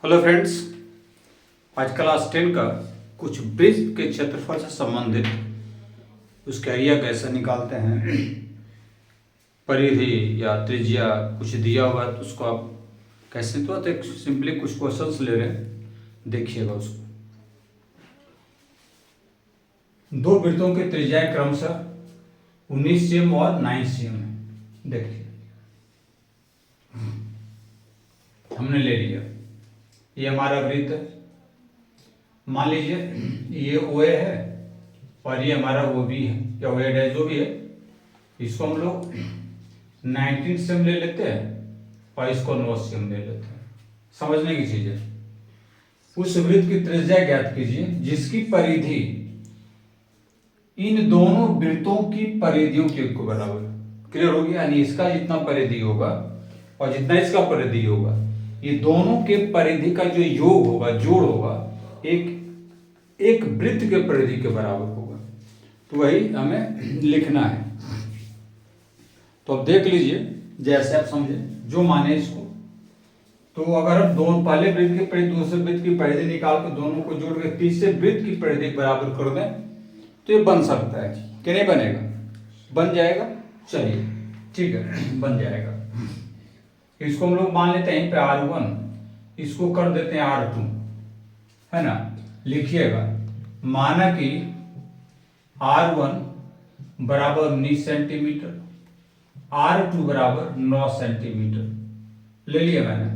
Hello friends, आज class 10 का कुछ वृत्त के क्षेत्रफल से संबंधित उसका एरिया कैसे निकालते हैं, परिधि या त्रिज्या कुछ दिया हुआ है तो उसको आप कैसे, तो एक सिंपली कुछ क्वेश्चंस ले रहे हैं, देखिएगा उसको। दो वृत्तों की त्रिज्याएं क्रमशः 19 cm और 9 cm है। देखिए हमने ले लिया, ये हमारा वृत्त है। मान लीजिए ये OA है और ये हमारा OB है या OA डैश जो भी है, इसको हम लोग 19 cm ले लेते हैं और इसको 9 cm ले लेते हैं। समझने की चीज है। उस वृत्त की त्रिज्या ज्ञात कीजिए जिसकी परिधि इन दोनों वृत्तों की परिधियों के योग के बराबर। क्लियर हो गया? यानी इसका जितना परिधि होगा और जितना इसका परिधि होगा, ये दोनों के परिधि का जो योग होगा, जोड़ होगा, एक वृत्त के परिधि के बराबर होगा। तो वही हमें लिखना है। तो अब देख लीजिए, जैसे आप समझे जो माने इसको। तो अगर हम दोनों पहले वृत्त की परिधि दूसरे वृत्त की परिधि निकाल के दोनों को जोड़ के तीसरे वृत्त की परिधि के बराबर कर दें तो ये बन सकता है कि नहीं बनेगा? बन जाएगा। चलिए ठीक है, बन जाएगा। इसको हम लोग मान लेते हैं पे R1, इसको कर देते हैं R2, है ना। लिखिएगा, माना कि R1 बराबर 19 सेंटीमीटर, R2 बराबर 9 सेंटीमीटर ले लिया मैंने।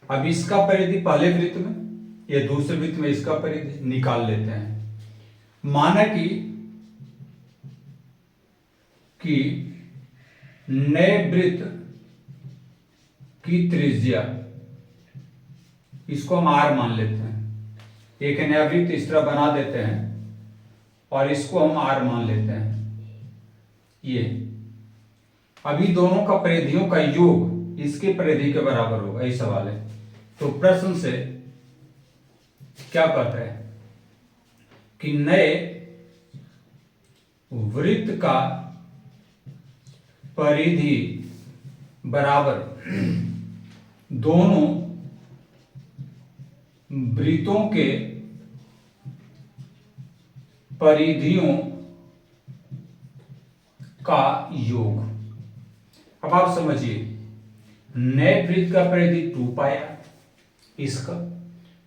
अब इसका परिधि पहले वृत्त में या दूसरे वृत्त में इसका परिधि निकाल लेते हैं। माना कि नए वृत्त की त्रिज्या, इसको हम R मान लेते हैं। एक नया वृत्त इस तरह बना देते हैं और इसको हम R मान लेते हैं। ये अभी दोनों का परिधियों का योग इसके परिधि के बराबर होगा, यही सवाल है। तो प्रश्न से क्या कहता है कि नए वृत्त का परिधि बराबर दोनों वृत्तों के परिधियों का योग। अब आप समझिए, नए वृत्त का परिधि 2 पाया,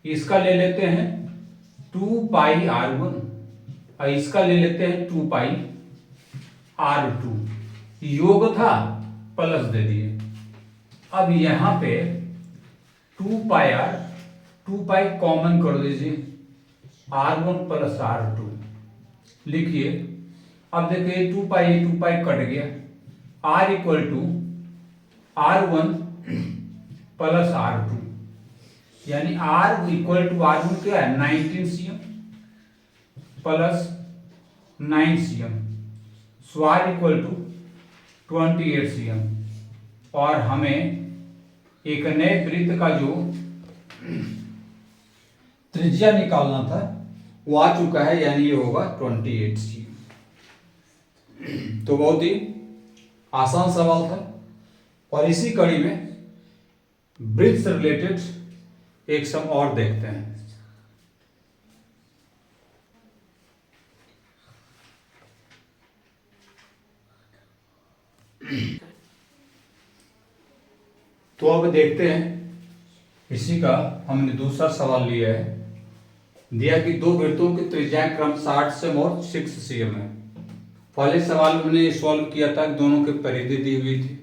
इसका ले लेते हैं 2 पाई R1 और इसका ले लेते हैं 2 पाई R2। योग था, प्लस दे दिए। अब यहां पे 2 पाई R, 2 पाई कॉमन कर दीजिए, R1 प्लस R2 लिखिए। अब देखिए 2 पाई कट गया, R equal to R1 plus R2, यानी R इक्वल टू R1 क्या है? 19 cm plus 9 cm, so R equal to 28 cm। और हमें एक नए वृत्त का जो त्रिज्या निकालना था वो आ चुका है, यानी ये होगा 28 cm। तो बहुत ही आसान सवाल था। और इसी कड़ी में वृत्त से रिलेटेड एक सम और देखते हैं। तो अब देखते हैं, इसी का हमने दूसरा सवाल लिया है। दिया कि दो वृत्तों की त्रिज्याएं क्रम 60 cm और 6 cm है। पहले सवाल में हमने सॉल्व किया था कि दोनों के परिधि दी हुई थी,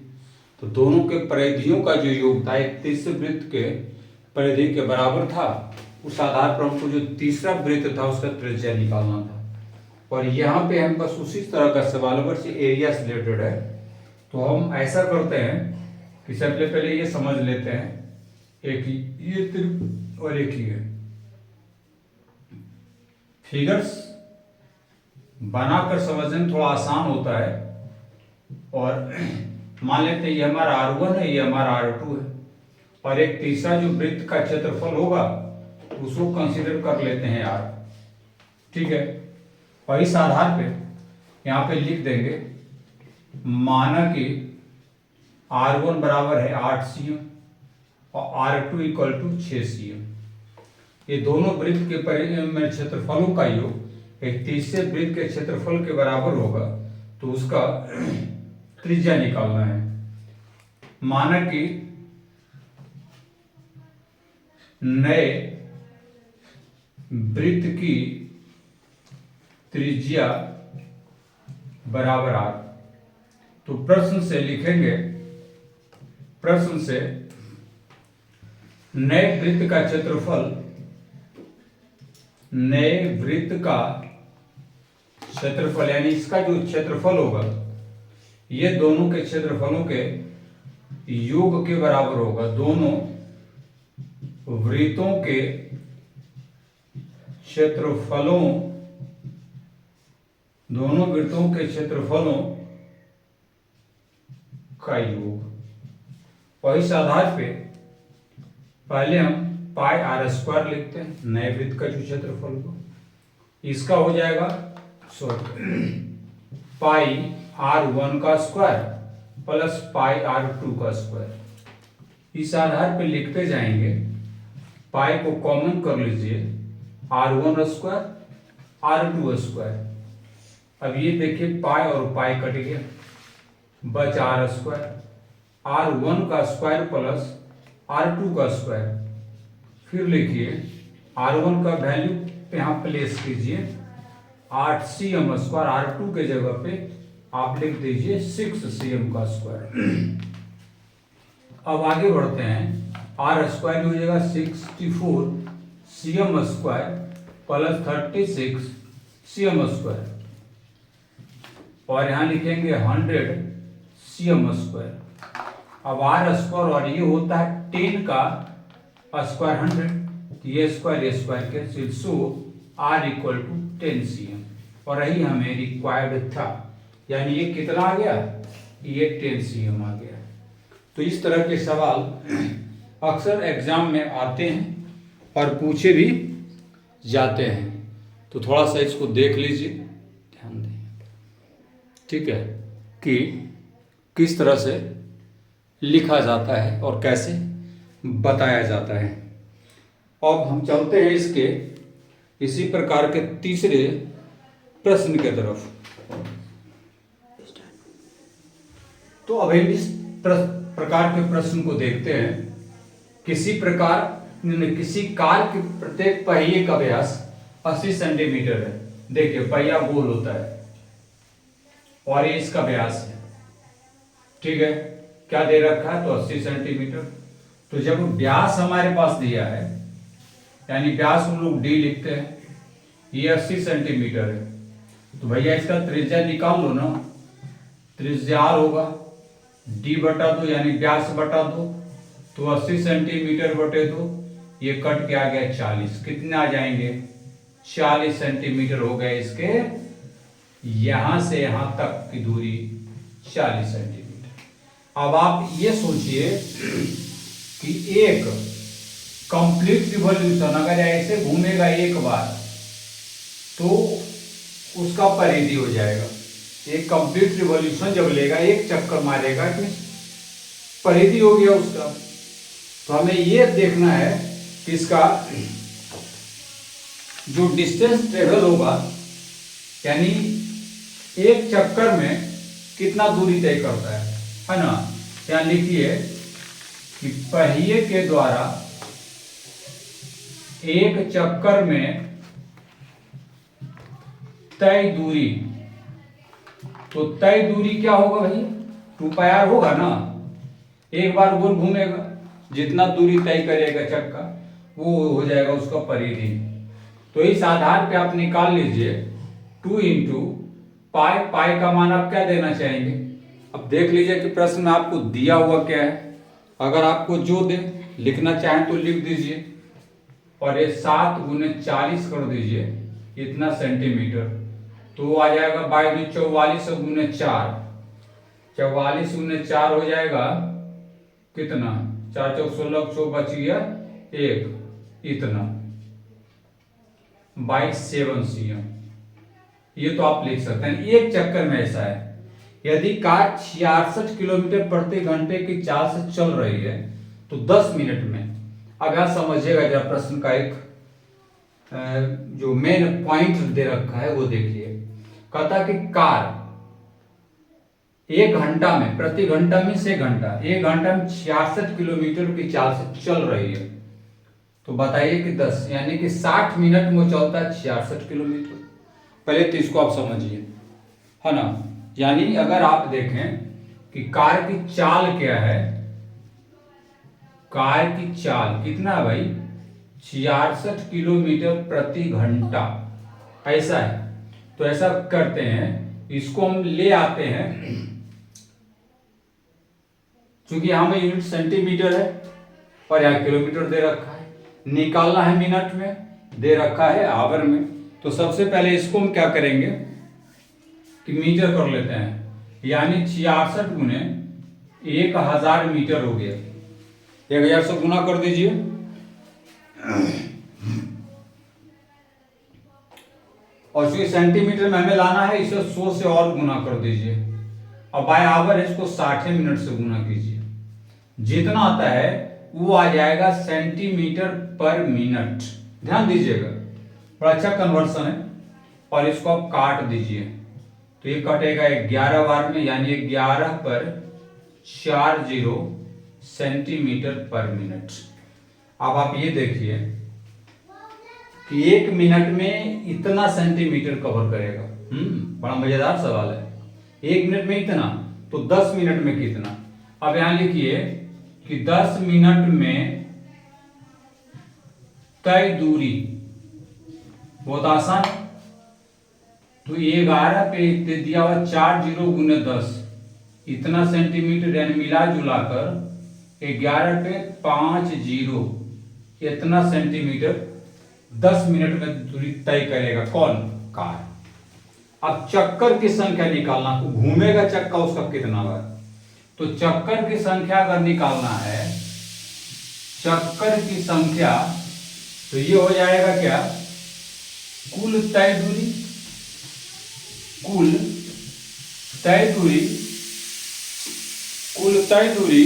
तो दोनों के परिधियों का जो योग था एक तीसरे वृत्त के परिधि के बराबर था। उस आधार पर हमको जो तीसरा वृत्त था उसका त्रिज्या निकालना था। और यहाँ पे हम बस उसी तरह का सवाल बस एरिया से रिलेटेड है। तो हम ऐसा करते हैं कि सबसे पहले ये समझ लेते हैं, एक ये त्रिभुज और एक ये फिगर्स बनाकर समझने में थोड़ा आसान होता है। और मान लेते हैं ये हमारा R1 है, ये हमारा R2 है, और एक तीसरा जो वृत्त का क्षेत्रफल होगा उसको कंसीडर कर लेते हैं R। ठीक है, और इस आधार पे यहाँ पे लिख देंगे, माना कि R1 बराबर है 8 cm और R2 इक्वल टू 6 cm। ये दोनों वृत्त के क्षेत्रफलों का योग एक तीसरे वृत्त के क्षेत्रफल के बराबर होगा, तो उसका त्रिज्या निकालना है। माना कि नए वृत्त की त्रिज्या बराबर R, तो प्रश्न से लिखेंगे, प्रश्न से नए वृत्त का क्षेत्रफल, नए वृत्त का क्षेत्रफल यानी इसका जो क्षेत्रफल होगा ये दोनों के क्षेत्रफलों के योग के बराबर होगा। दोनों वृत्तों के क्षेत्रफलों, दोनों वृत्तों के क्षेत्रफलों का योग। और इस आधार पे पहले हम पाई आर स्क्वायर लिखते हैं, नए वृत्त का जो क्षेत्रफल को, इसका हो जाएगा पाई R1 का स्क्वायर प्लस पाई R2 का स्क्वायर। इस आधार पे लिखते जाएंगे, पाई को कॉमन कर लीजिए, R1 स्क्वायर R2 स्क्वायर। अब ये देखिए पाई और पाई कट गया, बच R स्क्वायर, R1 का स्क्वायर प्लस R2 का स्क्वायर। फिर लिखिए R1 का वैल्यू यहाँ प्लेस कीजिए 8 cm स्क्वायर, R2 के जगह पे आप लिख दीजिए 6 cm का स्क्वायर। अब आगे बढ़ते हैं, R स्क्वायर हो जाएगा 64 cm square plus 36 cm square, और यहाँ लिखेंगे 100 cm स्क्वायर। अब R स्क्वायर और ये होता है 10 का स्क्वायर 100, ये square cancel, so R equal to 10 cm, और यही हमें रिक्वायर्ड था, यानी ये कितना आ गया, ये 10 cm आ गया। तो इस तरह के सवाल अक्सर एग्जाम में आते हैं और पूछे भी जाते हैं, तो थोड़ा सा इसको देख लीजिए, ध्यान दें, ठीक है, कि किस तरह से लिखा जाता है और कैसे बताया जाता है। अब हम चलते हैं इसके इसी प्रकार के तीसरे प्रश्न के तरफ। तो अब हम इस प्रकार के प्रश्न को देखते हैं। किसी कार के प्रत्येक पहिए का व्यास 80 सेंटीमीटर है। देखिए पहिया गोल होता है और ये इसका व्यास है, ठीक है, क्या दे रखा है, तो 80 सेंटीमीटर। तो जब व्यास हमारे पास दिया है, यानी व्यास हम लोग डी लिखते हैं, ये 80 सेंटीमीटर है, तो भैया इसका त्रिज्या निकाल लो ना। त्रिज्या R होगा, डी बटा 2 यानी व्यास बटा 2, तो 80 सेंटीमीटर बटे 2, ये कट के आ गया 40। कितने आ जाएंगे, 40 सेंटीमीटर हो गए इसके, यहां से यहां तक की दूरी 40 सेंटीमीटर। अब आप ये सोचिए कि एक कंप्लीट रिवॉल्यूशन अगर ऐसे घूमेगा एक बार, तो उसका परिधि हो जाएगा। एक कंप्लीट रिवॉल्यूशन जब लेगा, एक चक्कर मारेगा, कि परिधि हो गया उसका। तो हमें ये देखना है कि इसका जो डिस्टेंस ट्रेवल होगा, यानी एक चक्कर में कितना दूरी तय करता है ना। यहाँ लिखिए कि पहिए के द्वारा एक चक्कर में तय दूरी, तो तय दूरी क्या होगा भाई, 2πr होगा ना। एक बार गोल घूमेगा, जितना दूरी तय करेगा चक्का, वो हो जाएगा उसका परिधि। तो इस आधार पे आप निकाल लीजिए 2 इंटू पाई। पाई का मान आप क्या देना चाहेंगे, अब देख लीजिए कि प्रश्न में आपको दिया हुआ क्या है। अगर आपको जो दे लिखना चाहें तो लिख दीजिए, और ये 7 गुने 40 कर दीजिए, इतना सेंटीमीटर, तो आ जाएगा 44 गुने 4, 44 गुने 4 हो जाएगा कितना, 4 चौक 16, 100 बच गया 1, इतना 7 cm। ये तो आप लिख सकते हैं। एक चक्कर में ऐसा है, यदि कार 66 किलोमीटर प्रति घंटे की चाल से चल रही है, तो 10 मिनट में। अब यहाँ समझिएगा जरा प्रश्न का एक जो मेन पॉइंट दे रखा है वो देखिए। कहता कि कार 1 घंटा में, प्रति घंटा में से घंटा, 1 घंटा में 66 किलोमीटर की चाल से चल रही है। तो बताइए कि 10 यानी कि 60 मिनट में चलता है 66 किलोमीटर। पहले तो इसको आप समझिए, है ना। यानी अगर आप देखें कि कार की चाल क्या है, कार की चाल कितना है भाई, 66 किलोमीटर प्रति घंटा, ऐसा है। तो ऐसा करते हैं, इसको हम ले आते हैं, क्योंकि यहां में यूनिट सेंटीमीटर है और यहाँ किलोमीटर दे रखा है, निकालना है मिनट में, दे रखा है आवर में। तो सबसे पहले इसको हम क्या करेंगे कि मीटर कर लेते हैं, यानी 66 गुने 1000 मीटर हो गया। 1000 से गुना कर दीजिए, और जो सेंटीमीटर में हमें लाना है इसे 100 से और गुना कर दीजिए। अब बाय आवर इसको 60 मिनट से गुना कीजिए, जितना आता है वो आ जाएगा सेंटीमीटर पर मिनट। ध्यान दीजिएगा, बड़ा अच्छा कन्वर्सन है। और इसको आप काट दीजिए, तो ये कटेगा 11 बार में, यानी 11 पर 40 सेंटीमीटर पर मिनट। अब आप ये देखिए कि 1 मिनट में इतना सेंटीमीटर कवर करेगा। बड़ा मजेदार सवाल है। 1 मिनट में इतना, तो 10 मिनट में कितना। अब यहां लिखिए कि 10 मिनट में तय दूरी, बहुत आसान। तो 11 पे दिया हुआ 40 गुने 10, इतना सेंटीमीटर, यानी मिला जुला कर 11 पे 50 इतना सेंटीमीटर 10 मिनट में दूरी तय करेगा। कौन? कार। अब चक्कर की संख्या निकालना, घूमेगा चक्का उसका कितना बार। तो चक्कर की संख्या अगर निकालना है, चक्कर की संख्या, तो ये हो जाएगा क्या, कुल तय दूरी, कुल तय दूरी, कुल तय दूरी,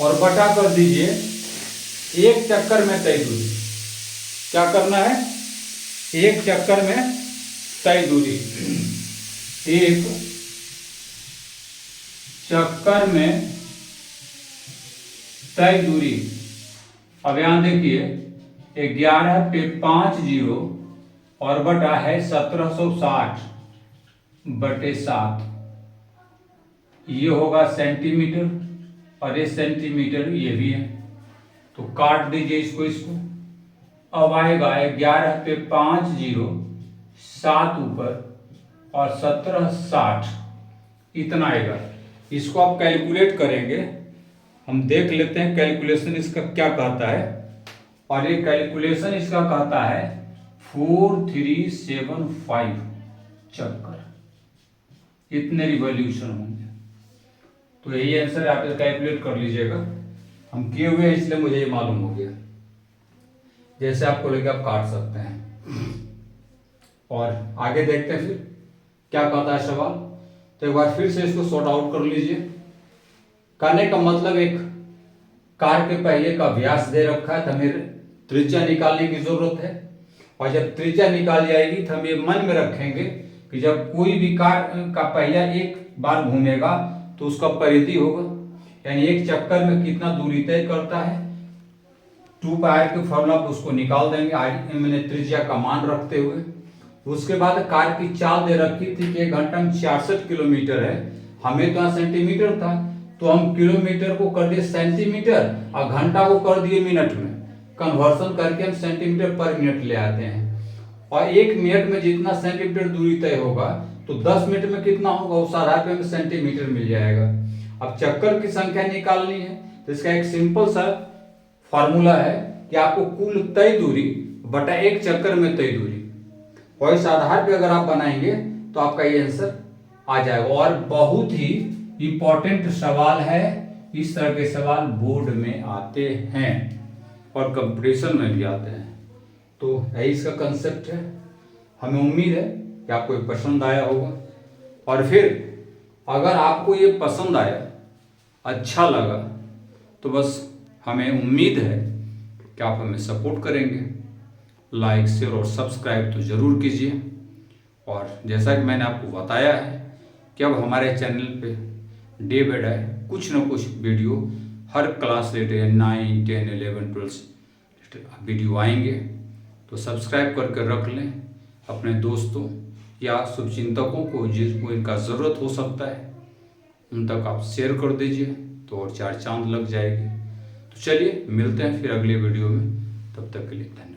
और बटा कर दीजिए एक चक्कर में तय दूरी। क्या करना है, एक चक्कर में तय दूरी, एक चक्कर में तय दूरी। अब यहां देखिए 11 पे 50 और बटा है 1760 बटे 7, ये होगा सेंटीमीटर, और ये सेंटीमीटर ये भी है। तो काट दीजिए इसको, इसको। अब आएगा 11 पे 50 7 ऊपर और 1760, इतना आएगा। इसको आप कैलकुलेट करेंगे, हम देख लेते हैं कैलकुलेशन इसका क्या कहता है। और ये कैलकुलेशन इसका कहता है 4375 चक्कर, इतने रिवॉल्यूशन होंगे। तो यही आंसर आप कैलकुलेट कर लीजिएगा। हम किए हुए हैं इसलिए मुझे ये मालूम हो गया। जैसे आपको लगे आप काट सकते हैं। और आगे देखते हैं फिर क्या कहता है सवाल। तो एक बार फिर से इसको सॉर्ट आउट कर लीजिए। कहने का मतलब, एक कार के पहिए का व्यास दे रखा है, तो हमें त्रिज्या निकालने की जरूरत है। और जब त्रिज्या निकाल जाएगी तो हम ये मन में रखेंगे कि जब कोई भी कार का पहिया एक बार घूमेगा तो उसका परिधि होगा, यानी एक चक्कर में कितना दूरी तय करता है। 2 पाई के फॉर्मूला उसको निकाल देंगे, मैंने त्रिज्या का मान रखते हुए। उसके बाद कार की चाल दे रखी थी कि 1 घंटा में 66 किलोमीटर है, हमें तो यहाँ सेंटीमीटर था, तो हम किलोमीटर को कर दिए सेंटीमीटर और घंटा को कर दिए मिनट में। कन्वर्सन करके हम सेंटीमीटर पर मिनट ले आते हैं। और 1 मिनट में जितना सेंटीमीटर दूरी तय होगा तो 10 मिनट में कितना होगा, उस आधार पे हमें सेंटीमीटर मिल जाएगा। अब चक्कर की संख्या निकालनी है, तो इसका एक सिंपल सा फॉर्मूला है कि आपको कुल तय दूरी बटा एक चक्कर में तय दूरी, और इस आधार पे अगर आप बनाएंगे तो आपका ये आंसर आ जाएगा। और बहुत ही इंपॉर्टेंट सवाल है, इस तरह के सवाल बोर्ड में आते हैं और कंपटीशन में भी आते हैं। तो यही इसका कंसेप्ट है। हमें उम्मीद है कि आपको ये पसंद आया होगा। और फिर अगर आपको ये पसंद आया, अच्छा लगा, तो बस हमें उम्मीद है कि आप हमें सपोर्ट करेंगे। लाइक, शेयर और सब्सक्राइब तो ज़रूर कीजिए। और जैसा कि मैंने आपको बताया है कि अब हमारे चैनल पे डे बाय डे कुछ ना कुछ वीडियो हर क्लास रिलेटेड 9, 10, 11, 12 वीडियो आएंगे। तो सब्सक्राइब करके रख लें। अपने दोस्तों या शुभचिंतकों को जिसको इनका ज़रूरत हो सकता है उन तक आप शेयर कर दीजिए, तो और 4 चांद लग जाएगी। तो चलिए मिलते हैं फिर अगले वीडियो में, तब तक के लिए धन्यवाद।